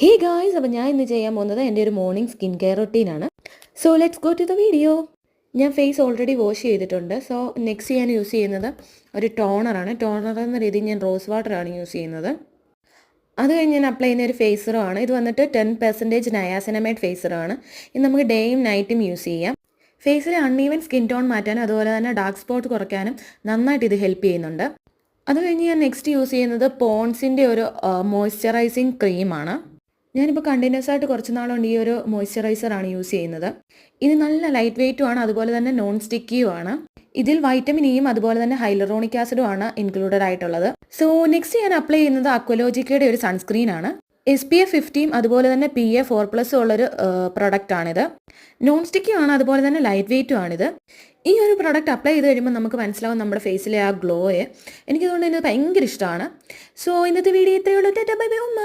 Hey guys, അപ്പോൾ ഞാൻ ഇന്ന് ചെയ്യാൻ പോകുന്നത് എൻ്റെ ഒരു മോർണിംഗ് സ്കിൻ കെയർ റൊട്ടീനാണ്. So let's go to the video. ഞാൻ ഫേസ് ഓൾറെഡി വാഷ് ചെയ്തിട്ടുണ്ട്. സോ നെക്സ്റ്റ് ഞാൻ യൂസ് ചെയ്യുന്നത് ഒരു ടോണറാണ്. ടോണർ എന്ന രീതിയിൽ ഞാൻ റോസ് വാട്ടറാണ് യൂസ് ചെയ്യുന്നത്. അത് കഴിഞ്ഞ് ഞാൻ അപ്ലൈ ചെയ്യുന്ന ഒരു ഫേസറുമാണ്. ഇത് വന്നിട്ട് 10% നയാസിനമൈഡ് ഫേസറാണ്. ഇത് നമുക്ക് ഡേയും നൈറ്റും യൂസ് ചെയ്യാം. ഫേസിലെ അൺഈവൻ സ്കിൻ ടോൺ മാറ്റാനും അതുപോലെ തന്നെ ഡാർക്ക് സ്പോട്ട് കുറയ്ക്കാനും നന്നായിട്ട് ഇത് ഹെൽപ്പ് ചെയ്യുന്നുണ്ട്. അത് കഴിഞ്ഞ് ഞാൻ നെക്സ്റ്റ് യൂസ് ചെയ്യുന്നത് പോൺസിൻ്റെ ഒരു മോയ്സ്ചറൈസിങ് ക്രീമാണ്. ഞാനിപ്പോൾ കണ്ടിന്യൂസ് ആയിട്ട് കുറച്ച് നാളുകൊണ്ട് ഈ ഒരു മോയ്സ്ചറൈസറാണ് യൂസ് ചെയ്യുന്നത്. ഇത് നല്ല ലൈറ്റ് വെയ്റ്റും ആണ്, അതുപോലെ തന്നെ നോൺ സ്റ്റിക്കിയും ആണ്. ഇതിൽ വൈറ്റമിൻ ഇയും അതുപോലെ തന്നെ ഹൈലറോണിക് ആസിഡും ആണ് ഇൻക്ലൂഡഡ് ആയിട്ടുള്ളത്. സോ നെക്സ്റ്റ് ഞാൻ അപ്ലൈ ചെയ്യുന്നത് അക്വലോജിക്കയുടെ ഒരു സൺസ്ക്രീൻ ആണ്. SPF 50 അതുപോലെ തന്നെ PA4+ ഉള്ളൊരു പ്രൊഡക്റ്റാണിത്. നോൺ സ്റ്റിക്കിയും ആണ്, അതുപോലെ തന്നെ ലൈറ്റ് വെയ്റ്റും ആണിത്. ഈ ഒരു പ്രൊഡക്റ്റ് അപ്ലൈ ചെയ്ത് കഴിയുമ്പോൾ നമുക്ക് മനസ്സിലാവും നമ്മുടെ ഫേസിലെ ആ ഗ്ലോയെ. എനിക്കതുകൊണ്ട് ഇത് ഭയങ്കര ഇഷ്ടമാണ്. സോ ഇന്നത്തെ വീഡിയോ ഇത്രയേ ഉള്ളൂ. ടാറ്റാ ബൈ ബൈ ഉമ്മ.